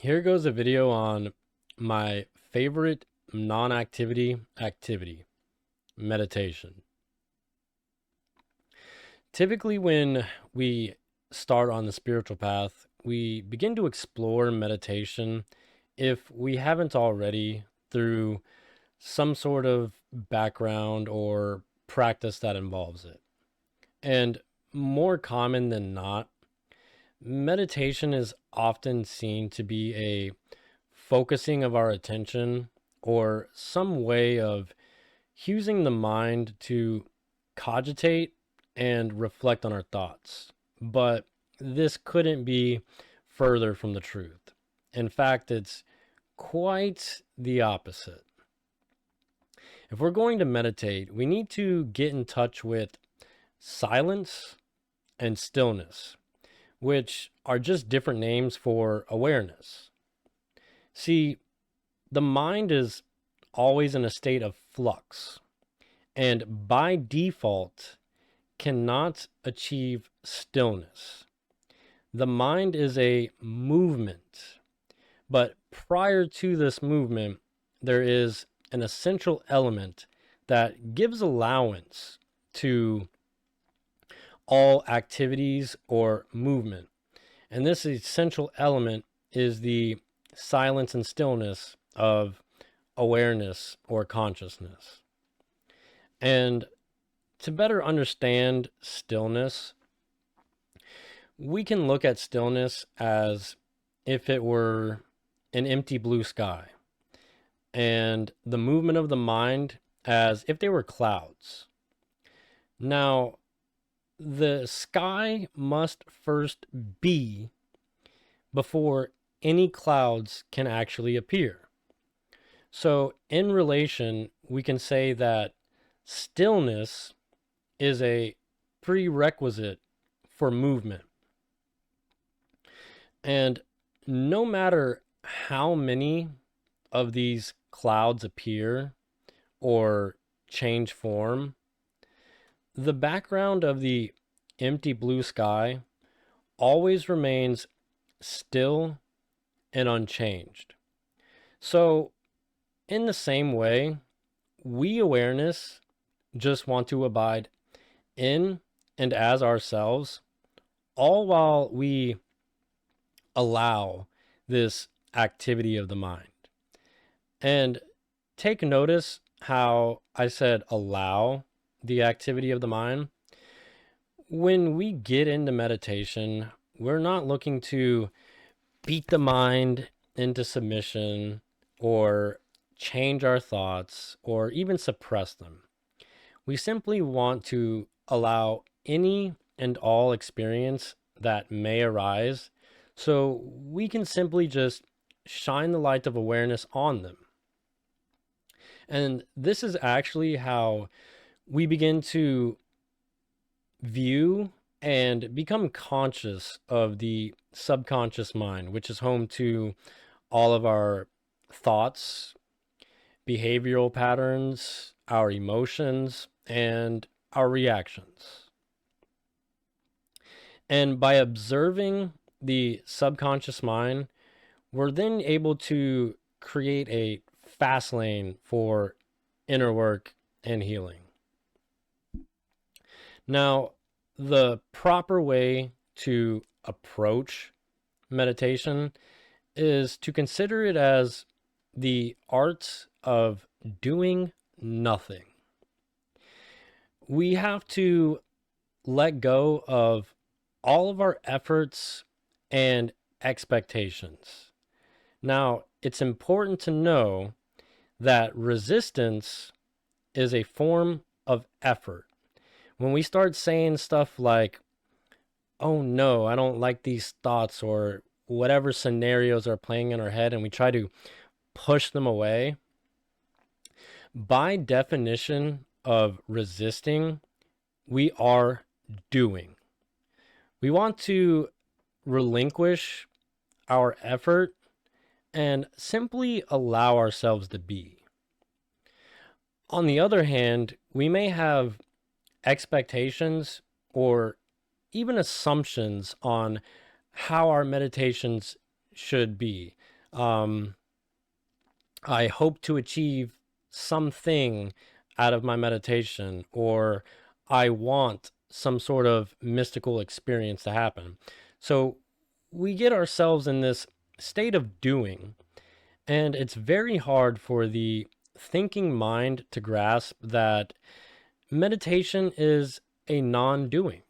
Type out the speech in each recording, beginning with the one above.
Here goes a video on my favorite non-activity activity, meditation. Typically, when we start on the spiritual path, we begin to explore meditation if we haven't already through some sort of background or practice that involves it. And more common than not, meditation is often seen to be a focusing of our attention or some way of using the mind to cogitate and reflect on our thoughts. But this couldn't be further from the truth. In fact, it's quite the opposite. If we're going to meditate, we need to get in touch with silence and stillness, which are just different names for awareness. See, the mind is always in a state of flux and by default cannot achieve stillness. The mind is a movement, but prior to this movement, there is an essential element that gives allowance to all activities or movement. And this essential element is the silence and stillness of awareness or consciousness. And to better understand stillness, we can look at stillness as if it were an empty blue sky, and the movement of the mind as if they were clouds. Now, the sky must first be before any clouds can actually appear. So, in relation, we can say that stillness is a prerequisite for movement. And no matter how many of these clouds appear or change form, the background of the empty blue sky always remains still and unchanged. So, in the same way, we awareness just want to abide in and as ourselves, all while we allow this activity of the mind. And take notice how I said allow the activity of the mind. When we get into meditation, we're not looking to beat the mind into submission or change our thoughts or even suppress them. We simply want to allow any and all experience that may arise so we can simply just shine the light of awareness on them. And this is actually how we begin to view and become conscious of the subconscious mind, which is home to all of our thoughts, behavioral patterns, our emotions, and our reactions. And by observing the subconscious mind, we're then able to create a fast lane for inner work and healing. Now, the proper way to approach meditation is to consider it as the art of doing nothing. We have to let go of all of our efforts and expectations. Now, it's important to know that resistance is a form of effort. When we start saying stuff like, oh no, I don't like these thoughts, or whatever scenarios are playing in our head, and we try to push them away, by definition of resisting, we are doing. We want to relinquish our effort and simply allow ourselves to be. On the other hand, we may have expectations or even assumptions on how our meditations should be. Um, I hope to achieve something out of my meditation, or I want some sort of mystical experience to happen. So we get ourselves in this state of doing, and it's very hard for the thinking mind to grasp that meditation is a non doing.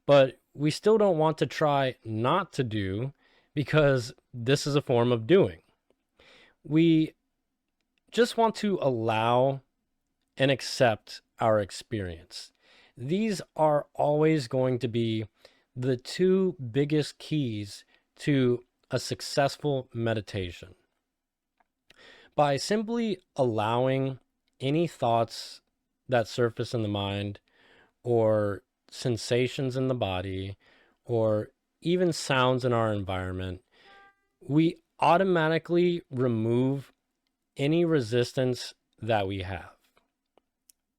But we still don't want to try not to do because this is a form of doing. We just want to allow and accept our experience. These are always going to be the two biggest keys to a successful meditation. By simply allowing any thoughts that surface in the mind, or sensations in the body, or even sounds in our environment, we automatically remove any resistance that we have.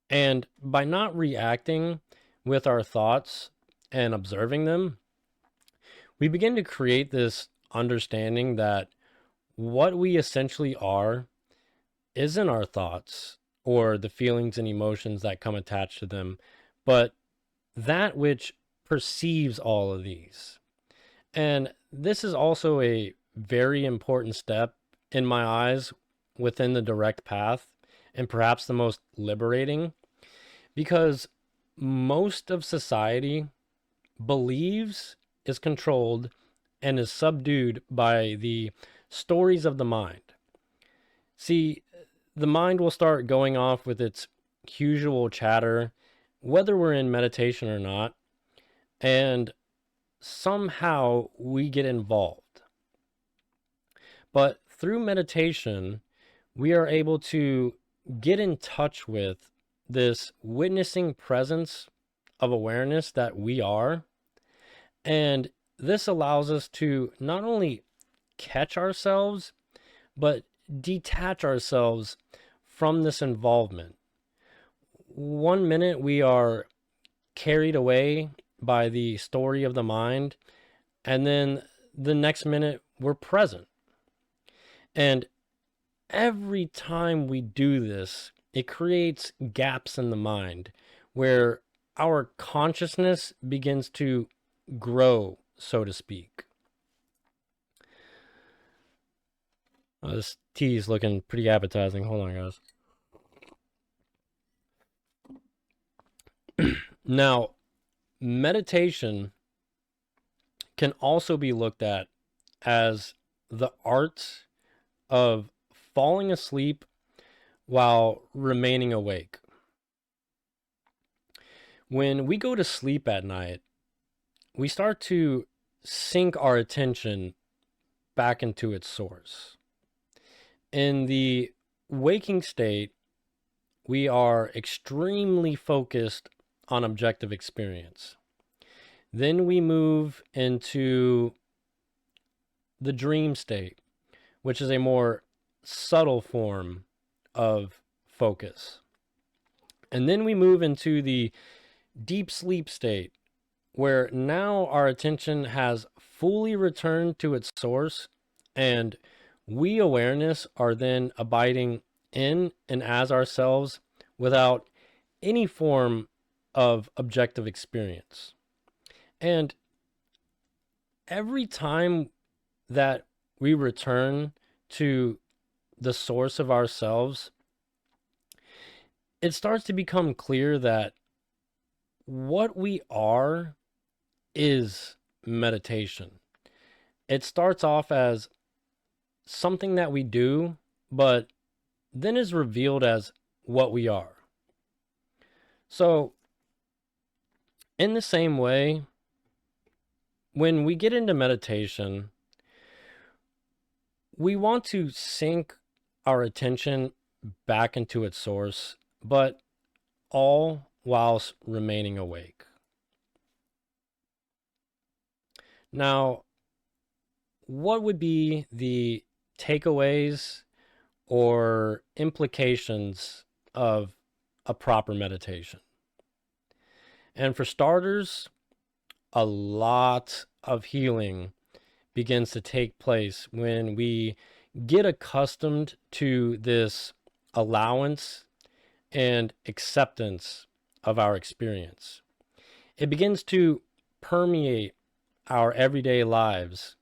And by not reacting with our thoughts and observing them, we begin to create this understanding that what we essentially are isn't our thoughts or the feelings and emotions that come attached to them, but that which perceives all of these. And this is also a very important step in my eyes within the direct path, and perhaps the most liberating, because most of society believes, is controlled, and is subdued by the stories of the mind. See, the mind will start going off with its usual chatter, whether we're in meditation or not, and somehow we get involved. But through meditation, we are able to get in touch with this witnessing presence of awareness that we are. And this allows us to not only catch ourselves, but detach ourselves from this involvement. One minute we are carried away by the story of the mind, and then the next minute we're present. And every time we do this, it creates gaps in the mind where our consciousness begins to grow, so to speak. This tea is looking pretty appetizing. Hold on, guys. Now, meditation can also be looked at as the art of falling asleep while remaining awake. When we go to sleep at night, we start to sink our attention back into its source. In the waking state, we are extremely focused on objective experience. Then we move into the dream state, which is a more subtle form of focus. And then we move into the deep sleep state, where now our attention has fully returned to its source, and we awareness are then abiding in and as ourselves without any form of objective experience. And every time that we return to the source of ourselves, it starts to become clear that what we are is meditation. It starts off as something that we do, but then is revealed as what we are. So, in the same way, when we get into meditation, we want to sink our attention back into its source, but all whilst remaining awake. Now, what would be the takeaways or implications of a proper meditation? And for starters, a lot of healing begins to take place when we get accustomed to this allowance and acceptance of our experience. It begins to permeate our everyday lives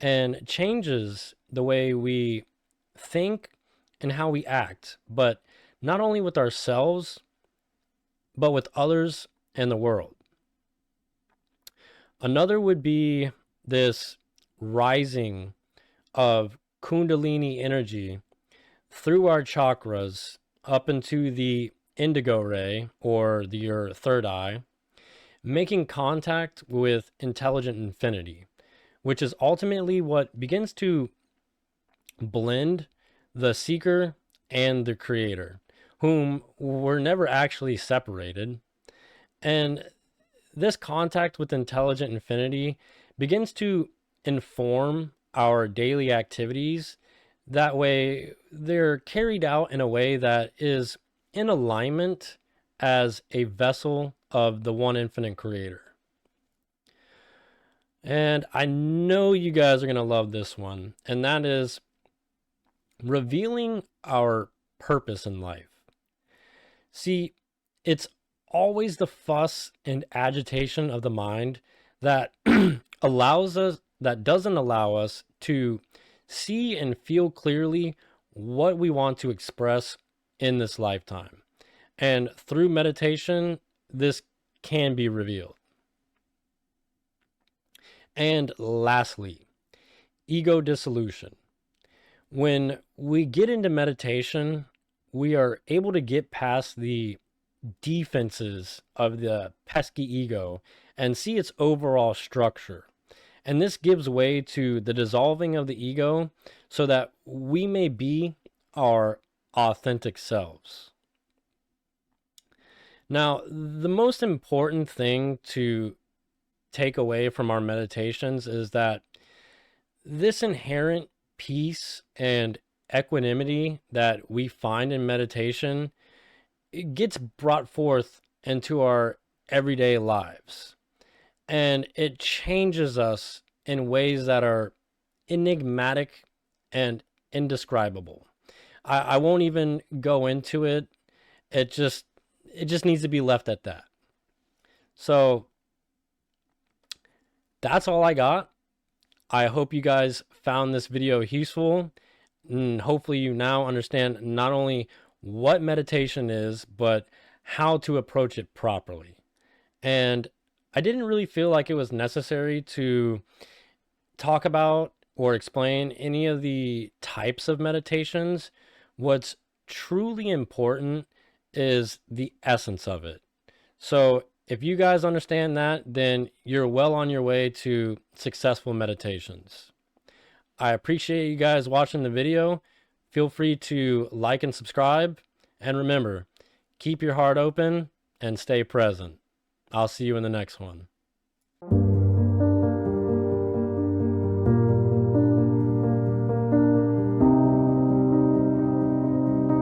and changes the way we think and how we act, but not only with ourselves, but with others and the world. Another would be this rising of Kundalini energy through our chakras up into the indigo ray, or your third eye, making contact with intelligent infinity, which is ultimately what begins to blend the seeker and the creator, whom were never actually separated. And this contact with intelligent infinity begins to inform our daily activities. That way, they're carried out in a way that is in alignment as a vessel of the one infinite creator. And I know you guys are going to love this one, and that is revealing our purpose in life. See, it's always the fuss and agitation of the mind that doesn't allow us to see and feel clearly what we want to express in this lifetime. And through meditation, this can be revealed. And lastly, ego dissolution. When we get into meditation, we are able to get past the defenses of the pesky ego and see its overall structure. And this gives way to the dissolving of the ego so that we may be our authentic selves. Now, the most important thing to take away from our meditations is that this inherent peace and equanimity that we find in meditation, it gets brought forth into our everyday lives. And it changes us in ways that are enigmatic and indescribable. I won't even go into it. It just needs to be left at that. So that's all I got. I hope you guys found this video useful, and hopefully you now understand not only what meditation is, but how to approach it properly. And I didn't really feel like it was necessary to talk about or explain any of the types of meditations. What's truly important is the essence of it. So if you guys understand that, then you're well on your way to successful meditations. I appreciate you guys watching the video. Feel free to like and subscribe. And remember, keep your heart open and stay present. I'll see you in the next one.